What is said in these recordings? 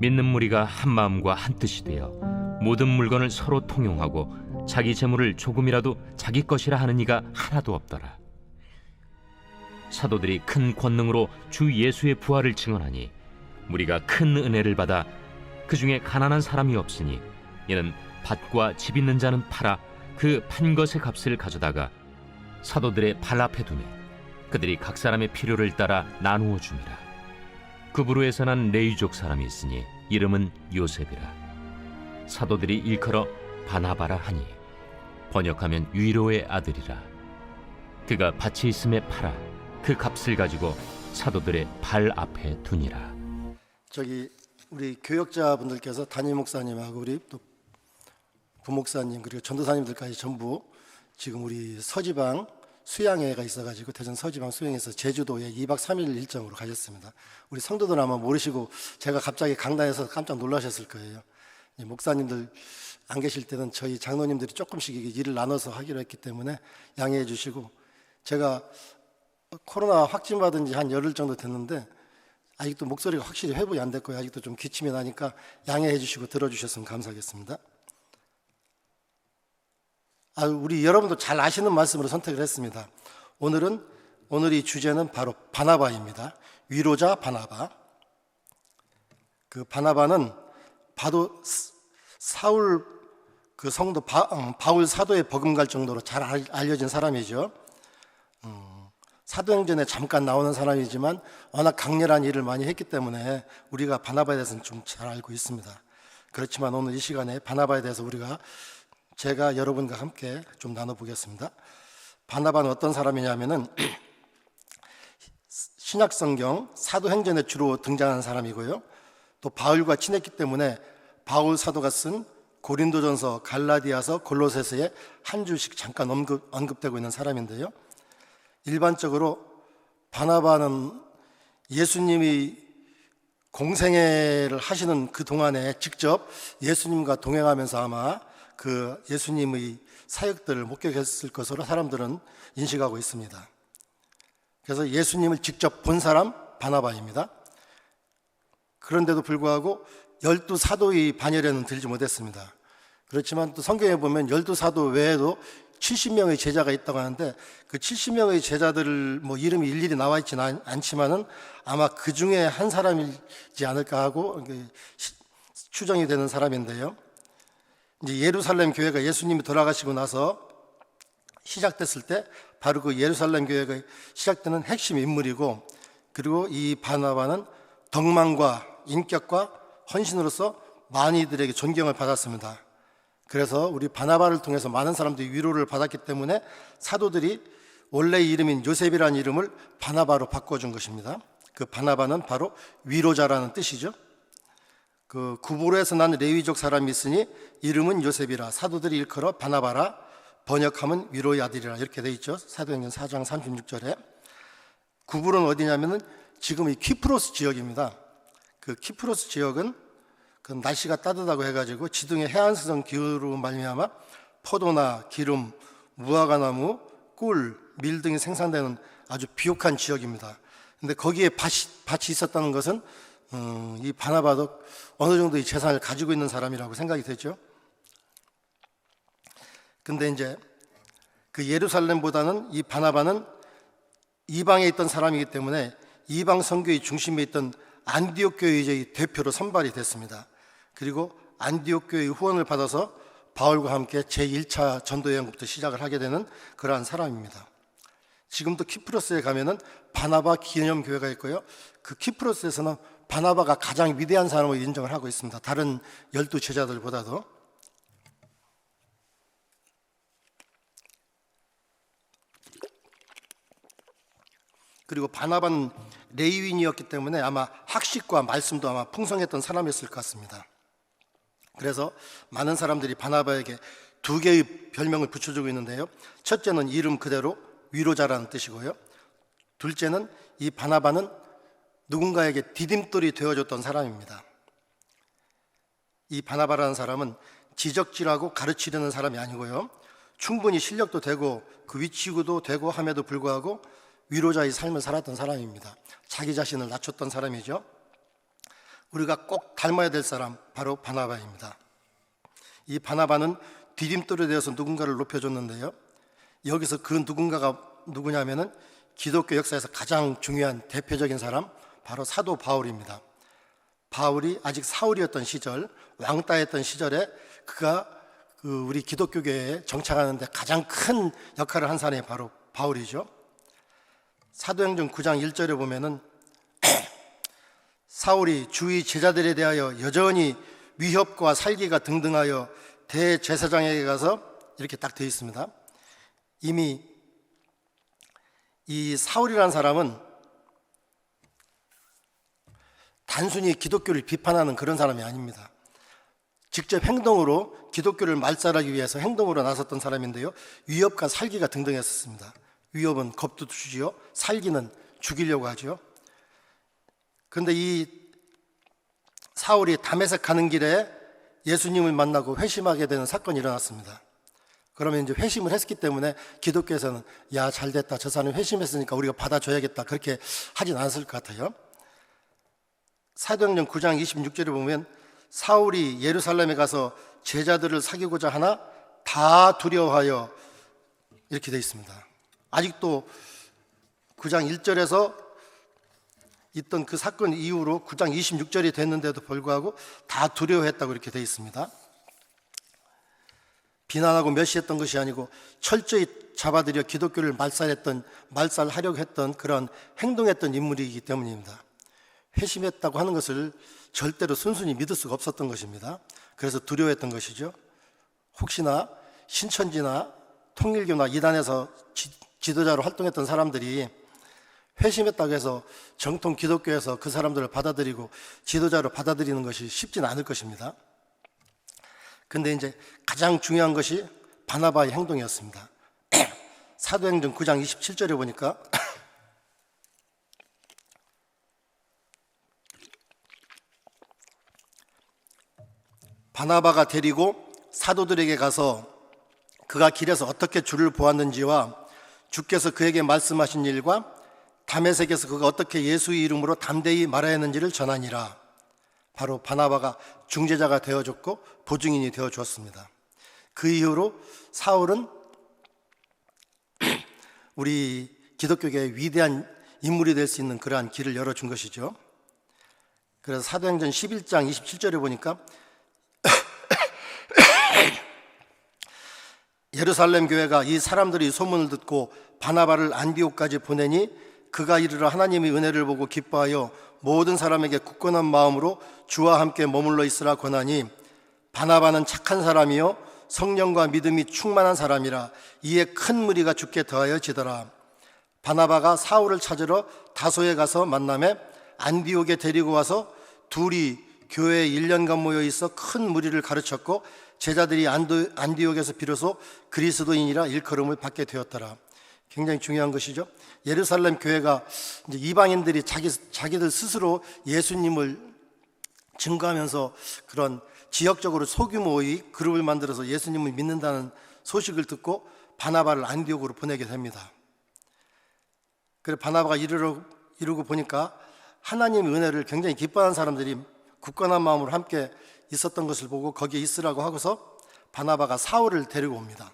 믿는 무리가 한 마음과 한 뜻이 되어 모든 물건을 서로 통용하고 자기 재물을 조금이라도 자기 것이라 하는 이가 하나도 없더라. 사도들이 큰 권능으로 주 예수의 부활을 증언하니 무리가 큰 은혜를 받아 그 중에 가난한 사람이 없으니 이는 밭과 집 있는 자는 팔아 그 판 것의 값을 가져다가 사도들의 발 앞에 두매 그들이 각 사람의 필요를 따라 나누어 줍니다. 그부르에서 난 레위족 사람이 있으니 이름은 요셉이라. 사도들이 일컬어 바나바라 하니 번역하면 위로의 아들이라. 그가 밭이 있음에 팔아 그 값을 가지고 사도들의 발 앞에 두니라. 저기 우리 교역자분들께서 담임 목사님하고 우리 또 부목사님 그리고 전도사님들까지 전부 지금 우리 서지방 수양회가 있어가지고 대전 서지방 수양에서 제주도에 2박 3일 일정으로 가셨습니다. 우리 성도들 아마 모르시고 제가 갑자기 강단에서 깜짝 놀라셨을 거예요. 목사님들 안 계실 때는 저희 장로님들이 조금씩 일을 나눠서 하기로 했기 때문에 양해해 주시고, 제가 코로나 확진받은 지 한 열흘 정도 됐는데 아직도 목소리가 확실히 회복이 안 됐고요. 아직도 좀 기침이 나니까 양해해 주시고 들어주셨으면 감사하겠습니다. 우리 여러분도 잘 아시는 말씀으로 선택을 했습니다. 오늘의 주제는 바로 바나바입니다. 위로자 바나바. 그 바나바는 바도 사울 그 성도 바울 사도의 버금갈 정도로 잘 알려진 사람이죠. 사도행전에 잠깐 나오는 사람이지만 워낙 강렬한 일을 많이 했기 때문에 우리가 바나바에 대해서는 좀 잘 알고 있습니다. 그렇지만 오늘 이 시간에 바나바에 대해서 제가 여러분과 함께 좀 나눠보겠습니다. 바나바는 어떤 사람이냐면은 신약성경 사도행전에 주로 등장하는 사람이고요. 또 바울과 친했기 때문에 바울 사도가 쓴 고린도전서, 갈라디아서, 골로새서에 한 줄씩 잠깐 언급되고 있는 사람인데요. 일반적으로 바나바는 예수님이 공생애를 하시는 그 동안에 직접 예수님과 동행하면서 아마 그 예수님의 사역들을 목격했을 것으로 사람들은 인식하고 있습니다. 그래서 예수님을 직접 본 사람 바나바입니다. 그런데도 불구하고 12사도의 반열에는 들지 못했습니다. 그렇지만 또 성경에 보면 12사도 외에도 70명의 제자가 있다고 하는데 그 70명의 제자들 이름이 일일이 나와 있지는 않지만은 아마 그 중에 한 사람이지 않을까 하고 추정이 되는 사람인데요. 이제 예루살렘 교회가 예수님이 돌아가시고 나서 시작됐을 때 바로 그 예루살렘 교회가 시작되는 핵심 인물이고, 그리고 이 바나바는 덕망과 인격과 헌신으로서 많이들에게 존경을 받았습니다. 그래서 우리 바나바를 통해서 많은 사람들이 위로를 받았기 때문에 사도들이 원래 이름인 요셉이라는 이름을 바나바로 바꿔준 것입니다. 그 바나바는 바로 위로자라는 뜻이죠. 그 구보로에서 난 레위족 사람이 있으니 이름은 요셉이라. 사도들이 일컬어 바나바라. 번역하면 위로의 아들이라. 이렇게 돼 있죠. 사도행전 4장 36절에. 구불은 어디냐면은 지금 이 키프로스 지역입니다. 그 키프로스 지역은 그 날씨가 따뜻하고 해가지고 지중해 해안수성 기후로 말미암아 포도나 기름, 무화과나무, 꿀, 밀 등이 생산되는 아주 비옥한 지역입니다. 근데 거기에 밭이 있었다는 것은 이 바나바도 어느 정도의 재산을 가지고 있는 사람이라고 생각이 되죠. 근데 이제 그 예루살렘보다는 이 바나바는 이방에 있던 사람이기 때문에 이방 선교의 중심에 있던 안디옥 교회의 대표로 선발이 됐습니다. 그리고 안디옥 교회의 후원을 받아서 바울과 함께 제1차 전도 여행부터 시작을 하게 되는 그러한 사람입니다. 지금도 키프로스에 가면은 바나바 기념교회가 있고요. 그 키프로스에서는 바나바가 가장 위대한 사람으로 인정을 하고 있습니다. 다른 12 제자들보다도. 그리고 바나바는 레위인이었기 때문에 아마 학식과 말씀도 아마 풍성했던 사람이었을 것 같습니다. 그래서 많은 사람들이 바나바에게 2개의 별명을 붙여주고 있는데요. 첫째는 이름 그대로 위로자라는 뜻이고요. 둘째는 이 바나바는 누군가에게 디딤돌이 되어줬던 사람입니다. 이 바나바라는 사람은 지적질하고 가르치려는 사람이 아니고요. 충분히 실력도 되고 그 위치구도 되고 함에도 불구하고 위로자의 삶을 살았던 사람입니다. 자기 자신을 낮췄던 사람이죠. 우리가 꼭 닮아야 될 사람 바로 바나바입니다. 이 바나바는 디딤돌이 되어서 누군가를 높여줬는데요, 여기서 그 누군가가 누구냐면은 기독교 역사에서 가장 중요한 대표적인 사람 바로 사도 바울입니다. 바울이 아직 사울이었던 시절, 왕따였던 시절에 그가 우리 기독교계에 정착하는데 가장 큰 역할을 한 사람이 바로 바울이죠. 사도행전 9장 1절에 보면은 사울이 주의 제자들에 대하여 여전히 위협과 살기가 등등하여 대제사장에게 가서 이렇게 딱 되어 있습니다. 이미 이 사울이라는 사람은 단순히 기독교를 비판하는 그런 사람이 아닙니다. 직접 행동으로 기독교를 말살하기 위해서 행동으로 나섰던 사람인데요, 위협과 살기가 등등했었습니다. 위협은 겁도 주지요, 살기는 죽이려고 하죠. 그런데 이 사울이 다메섹 가는 길에 예수님을 만나고 회심하게 되는 사건이 일어났습니다. 그러면 이제 회심을 했기 때문에 기독교에서는 야, 잘됐다, 저 사람이 회심했으니까 우리가 받아줘야겠다, 그렇게 하진 않았을 것 같아요. 사도행전 9장 26절에 보면 사울이 예루살렘에 가서 제자들을 사귀고자 하나 다 두려워하여, 이렇게 되어 있습니다. 아직도 9장 1절에서 있던 그 사건 이후로 9장 26절이 됐는데도 불구하고 다 두려워했다고 이렇게 되어 있습니다. 비난하고 멸시했던 것이 아니고 철저히 잡아들여 기독교를 말살하려고 했던 그런 행동했던 인물이기 때문입니다. 회심했다고 하는 것을 절대로 순순히 믿을 수가 없었던 것입니다. 그래서 두려워했던 것이죠. 혹시나 신천지나 통일교나 이단에서 지도자로 활동했던 사람들이 회심했다고 해서 정통 기독교에서 그 사람들을 받아들이고 지도자로 받아들이는 것이 쉽지는 않을 것입니다. 근데 이제 가장 중요한 것이 바나바의 행동이었습니다. 사도행전 9장 27절에 보니까 바나바가 데리고 사도들에게 가서 그가 길에서 어떻게 주를 보았는지와 주께서 그에게 말씀하신 일과 다메섹에서 그가 어떻게 예수의 이름으로 담대히 말해야 했는지를 전하니라. 바로 바나바가 중재자가 되어줬고 보증인이 되어주었습니다. 그 이후로 사울은 우리 기독교계의 위대한 인물이 될 수 있는 그러한 길을 열어준 것이죠. 그래서 사도행전 11장 27절에 보니까 예루살렘 교회가 이 사람들이 소문을 듣고 바나바를 안디옥까지 보내니 그가 이르러 하나님의 은혜를 보고 기뻐하여 모든 사람에게 굳건한 마음으로 주와 함께 머물러 있으라 권하니 바나바는 착한 사람이요 성령과 믿음이 충만한 사람이라 이에 큰 무리가 주께 더하여 지더라. 바나바가 사울을 찾으러 다소에 가서 만나매 안디옥에 데리고 와서 둘이 교회에 1년간 모여 있어 큰 무리를 가르쳤고 제자들이 안디옥에서 비로소 그리스도인이라 일컬음을 받게 되었더라. 굉장히 중요한 것이죠. 예루살렘 교회가 이제 이방인들이 자기들 스스로 예수님을 증거하면서 그런 지역적으로 소규모의 그룹을 만들어서 예수님을 믿는다는 소식을 듣고 바나바를 안디옥으로 보내게 됩니다. 그래서 바나바가 이루고 보니까 하나님의 은혜를 굉장히 기뻐하는 사람들이 굳건한 마음으로 함께 있었던 것을 보고 거기에 있으라고 하고서 바나바가 사울을 데리고 옵니다.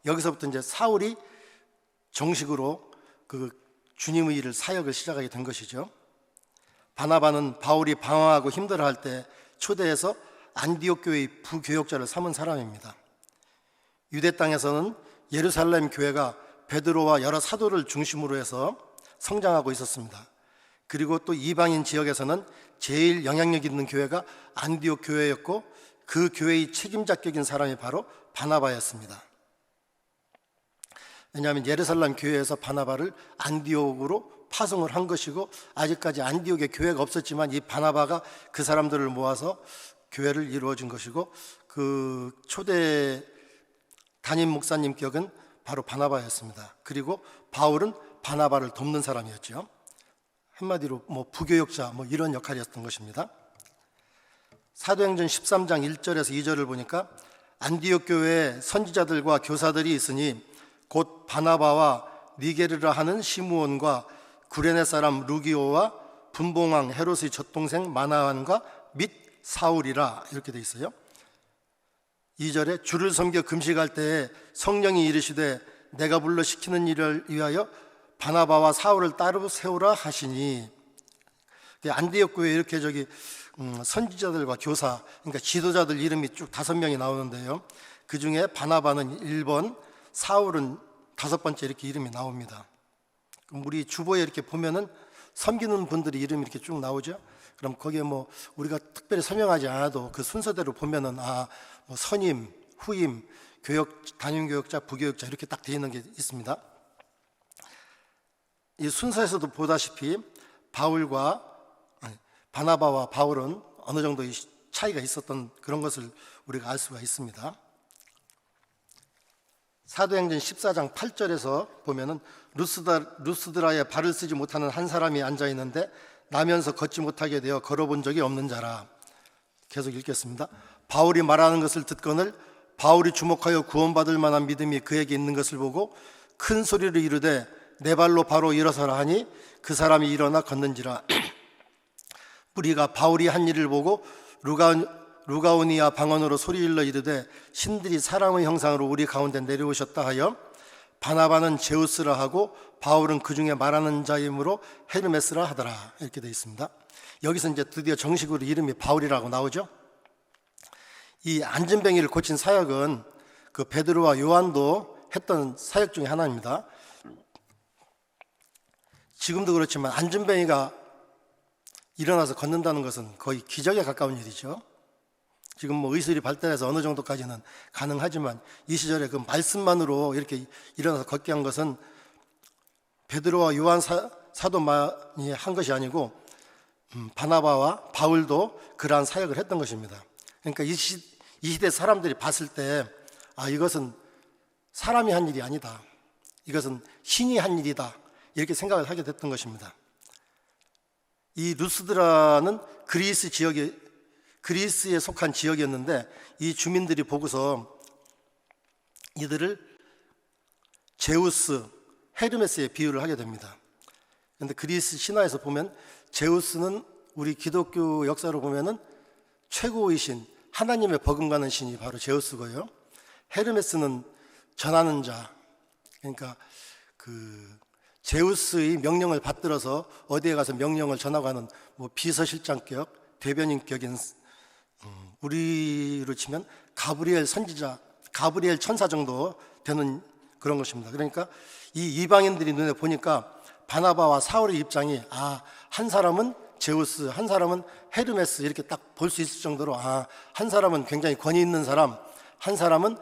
여기서부터 이제 사울이 정식으로 그 주님의 일을 사역을 시작하게 된 것이죠. 바나바는 바울이 방황하고 힘들어할 때 초대해서 안디옥 교회의 부교역자를 삼은 사람입니다. 유대 땅에서는 예루살렘 교회가 베드로와 여러 사도를 중심으로 해서 성장하고 있었습니다. 그리고 또 이방인 지역에서는 제일 영향력 있는 교회가 안디옥 교회였고 그 교회의 책임자격인 사람이 바로 바나바였습니다. 왜냐하면 예루살렘 교회에서 바나바를 안디옥으로 파송을 한 것이고 아직까지 안디옥에 교회가 없었지만 이 바나바가 그 사람들을 모아서 교회를 이루어준 것이고 그 초대 담임 목사님 격은 바로 바나바였습니다. 그리고 바울은 바나바를 돕는 사람이었죠. 한마디로 부교역자 이런 역할이었던 것입니다. 사도행전 13장 1절에서 2절을 보니까 안디옥 교회에 선지자들과 교사들이 있으니 곧 바나바와 니게르라 하는 시므온과 구레네 사람 루기오와 분봉왕 헤롯의 젖동생 마나안과 및 사울이라 이렇게 돼 있어요. 2절에 주를 섬겨 금식할 때에 성령이 이르시되 내가 불러 시키는 일을 위하여 바나바와 사울을 따로 세우라 하시니, 안디옥 교회 이렇게 선지자들과 교사, 그러니까 지도자들 이름이 쭉 5명이 나오는데요. 그 중에 바나바는 1번, 사울은 5번째 이렇게 이름이 나옵니다. 그럼 우리 주보에 이렇게 보면은 섬기는 분들이 이름이 이렇게 쭉 나오죠. 그럼 거기에 뭐 우리가 특별히 설명하지 않아도 그 순서대로 보면은 뭐 선임, 후임, 단임교역자, 부교역자 이렇게 딱 되어 있는 게 있습니다. 이 순서에서도 보다시피 바나바와 바울은 어느 정도 차이가 있었던 그런 것을 우리가 알 수가 있습니다. 사도행전 14장 8절에서 보면은 루스드라에 발을 쓰지 못하는 한 사람이 앉아 있는데 나면서 걷지 못하게 되어 걸어본 적이 없는 자라. 계속 읽겠습니다. 바울이 말하는 것을 듣거늘 바울이 주목하여 구원받을 만한 믿음이 그에게 있는 것을 보고 큰 소리로 이르되 내 발로 바로 일어서라 하니 그 사람이 일어나 걷는지라. 우리가 바울이 한 일을 보고 루가오니아 방언으로 소리질러 이르되 신들이 사람의 형상으로 우리 가운데 내려오셨다 하여 바나바는 제우스라 하고 바울은 그 중에 말하는 자이므로 헤르메스라 하더라. 이렇게 되어 있습니다. 여기서 이제 드디어 정식으로 이름이 바울이라고 나오죠. 이 안진뱅이를 고친 사역은 그 베드로와 요한도 했던 사역 중에 하나입니다. 지금도 그렇지만 안진뱅이가 일어나서 걷는다는 것은 거의 기적에 가까운 일이죠. 지금 뭐 의술이 발달해서 어느 정도까지는 가능하지만 이 시절에 그 말씀만으로 이렇게 일어나서 걷게 한 것은 베드로와 요한 사도만이 한 것이 아니고 바나바와 바울도 그러한 사역을 했던 것입니다. 그러니까 이 시대 사람들이 봤을 때 이것은 사람이 한 일이 아니다, 이것은 신이 한 일이다, 이렇게 생각을 하게 됐던 것입니다. 이 루스드라는 그리스에 속한 지역이었는데 이 주민들이 보고서 이들을 제우스, 헤르메스에 비유를 하게 됩니다. 그런데 그리스 신화에서 보면 제우스는 우리 기독교 역사로 보면은 최고의 신, 하나님의 버금가는 신이 바로 제우스고요. 헤르메스는 전하는 자, 그러니까 제우스의 명령을 받들어서 어디에 가서 명령을 전하고 하는 뭐 비서실장격, 대변인격인, 우리로 치면 가브리엘 선지자, 가브리엘 천사 정도 되는 그런 것입니다. 그러니까 이 이방인들이 눈에 보니까 바나바와 사울의 입장이 한 사람은 제우스, 한 사람은 헤르메스 이렇게 딱 볼 수 있을 정도로 한 사람은 굉장히 권위 있는 사람, 한 사람은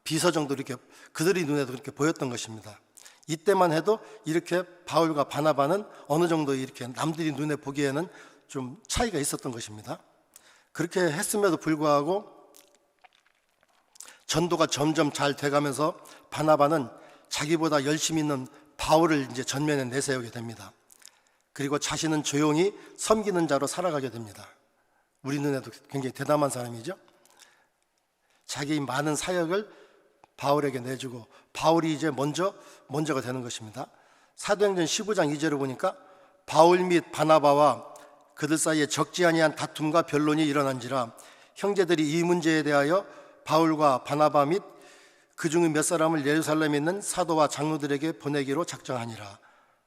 비서 정도 이렇게 그들의 눈에도 그렇게 보였던 것입니다. 이때만 해도 이렇게 바울과 바나바는 어느 정도 이렇게 남들이 눈에 보기에는 좀 차이가 있었던 것입니다. 그렇게 했음에도 불구하고 전도가 점점 잘 돼가면서 바나바는 자기보다 열심히 있는 바울을 이제 전면에 내세우게 됩니다. 그리고 자신은 조용히 섬기는 자로 살아가게 됩니다. 우리 눈에도 굉장히 대담한 사람이죠. 자기 많은 사역을 바울에게 내주고 바울이 이제 먼저가 되는 것입니다. 사도행전 15장 2절을 보니까 바울 및 바나바와 그들 사이에 적지 아니한 다툼과 변론이 일어난지라 형제들이 이 문제에 대하여 바울과 바나바 및 그 중에 몇 사람을 예루살렘에 있는 사도와 장로들에게 보내기로 작정하니라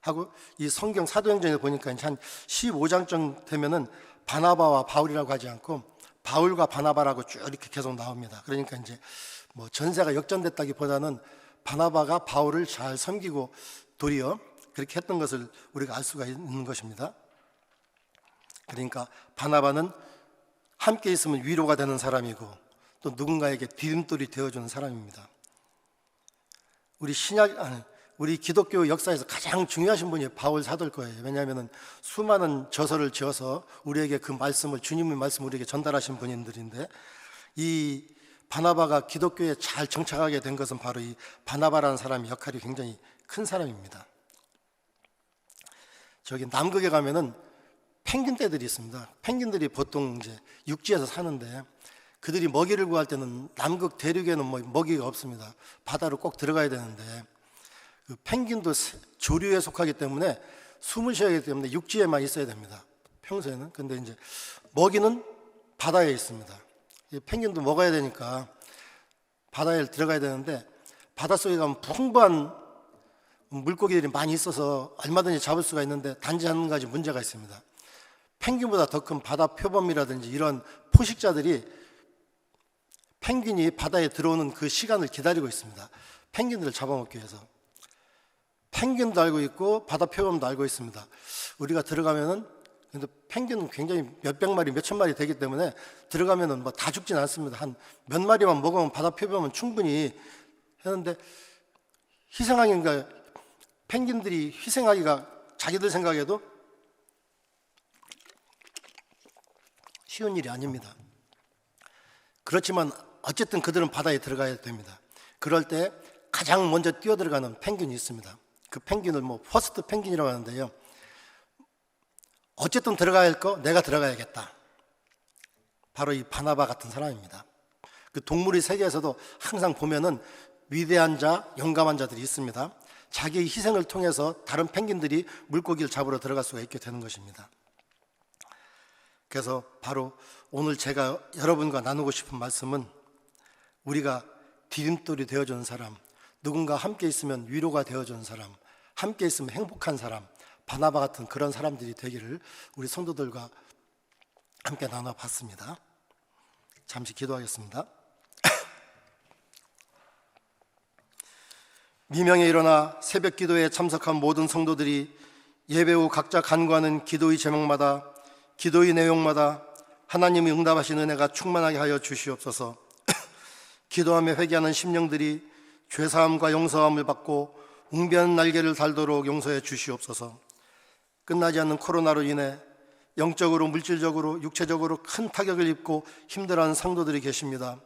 하고, 이 성경 사도행전에 보니까 한 15장쯤 되면은 바나바와 바울이라고 하지 않고 바울과 바나바라고 쭉 이렇게 계속 나옵니다. 그러니까 이제 뭐 전세가 역전됐다기보다는 바나바가 바울을 잘 섬기고 도리어 그렇게 했던 것을 우리가 알 수가 있는 것입니다. 그러니까 바나바는 함께 있으면 위로가 되는 사람이고 또 누군가에게 디딤돌이 되어주는 사람입니다. 우리 기독교 역사에서 가장 중요하신 분이 바울 사도일 거예요. 왜냐하면 수많은 저서를 지어서 우리에게 그 말씀을, 주님의 말씀을 우리에게 전달하신 분들인데, 이 바나바가 기독교에 잘 정착하게 된 것은 바로 이 바나바라는 사람의 역할이 굉장히 큰 사람입니다. 저기 남극에 가면은 펭귄 떼들이 있습니다. 펭귄들이 보통 이제 육지에서 사는데 그들이 먹이를 구할 때는 남극 대륙에는 먹이가 없습니다. 바다로 꼭 들어가야 되는데 그 펭귄도 조류에 속하기 때문에 숨을 쉬어야 하기 때문에 육지에만 있어야 됩니다. 평소에는. 근데 이제 먹이는 바다에 있습니다. 이 펭귄도 먹어야 되니까 바다에 들어가야 되는데, 바닷속에 가면 풍부한 물고기들이 많이 있어서 얼마든지 잡을 수가 있는데, 단지 한 가지 문제가 있습니다. 펭귄보다 더 큰 바다 표범이라든지 이런 포식자들이 펭귄이 바다에 들어오는 그 시간을 기다리고 있습니다. 펭귄들을 잡아먹기 위해서. 펭귄도 알고 있고 바다 표범도 알고 있습니다. 우리가 들어가면은, 근데 펭귄은 굉장히 몇백 마리, 몇천 마리 되기 때문에 들어가면은 뭐 다 죽진 않습니다. 한 몇 마리만 먹으면 바다 표범은 충분히 하는데, 희생하기가, 펭귄들이 희생하기가 자기들 생각에도 쉬운 일이 아닙니다. 그렇지만 어쨌든 그들은 바다에 들어가야 됩니다. 그럴 때 가장 먼저 뛰어들어가는 펭귄이 있습니다. 그 펭귄을 뭐 퍼스트 펭귄이라고 하는데요, 어쨌든 들어가야 할 거 내가 들어가야겠다. 바로 이 바나바 같은 사람입니다. 그 동물의 세계에서도 항상 보면은 위대한 자, 용감한 자들이 있습니다. 자기의 희생을 통해서 다른 펭귄들이 물고기를 잡으러 들어갈 수가 있게 되는 것입니다. 그래서 바로 오늘 제가 여러분과 나누고 싶은 말씀은, 우리가 디딤돌이 되어주는 사람, 누군가 함께 있으면 위로가 되어주는 사람, 함께 있으면 행복한 사람, 바나바 같은 그런 사람들이 되기를 우리 성도들과 함께 나눠봤습니다. 잠시 기도하겠습니다. 미명에 일어나 새벽 기도에 참석한 모든 성도들이 예배 후 각자 간구하는 기도의 제목마다, 기도의 내용마다 하나님이 응답하신 은혜가 충만하게 하여 주시옵소서. 기도하며 회개하는 심령들이 죄사함과 용서함을 받고 웅변 날개를 달도록 용서해 주시옵소서. 끝나지 않는 코로나로 인해 영적으로, 물질적으로, 육체적으로 큰 타격을 입고 힘들어하는 성도들이 계십니다.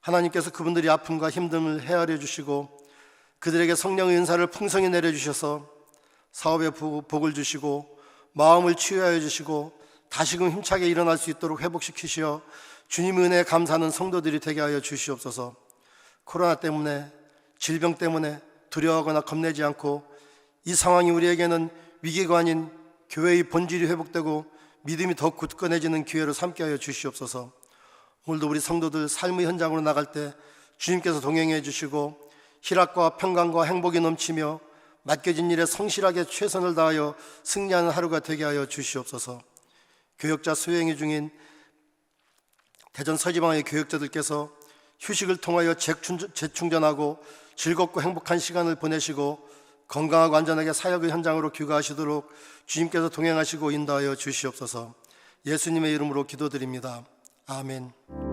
하나님께서 그분들의 아픔과 힘듦을 헤아려 주시고 그들에게 성령의 은사를 풍성히 내려주셔서 사업에 복을 주시고 마음을 치유하여 주시고 다시금 힘차게 일어날 수 있도록 회복시키시어 주님의 은혜에 감사하는 성도들이 되게 하여 주시옵소서. 코로나 때문에, 질병 때문에 두려워하거나 겁내지 않고 이 상황이 우리에게는 위기가 아닌 교회의 본질이 회복되고 믿음이 더 굳건해지는 기회로 삼게 하여 주시옵소서. 오늘도 우리 성도들 삶의 현장으로 나갈 때 주님께서 동행해 주시고 희락과 평강과 행복이 넘치며 맡겨진 일에 성실하게 최선을 다하여 승리하는 하루가 되게 하여 주시옵소서. 교역자 수행이 중인 대전 서지방의 교역자들께서 휴식을 통하여 재충전하고 즐겁고 행복한 시간을 보내시고 건강하고 안전하게 사역의 현장으로 귀가하시도록 주님께서 동행하시고 인도하여 주시옵소서. 예수님의 이름으로 기도드립니다. 아멘.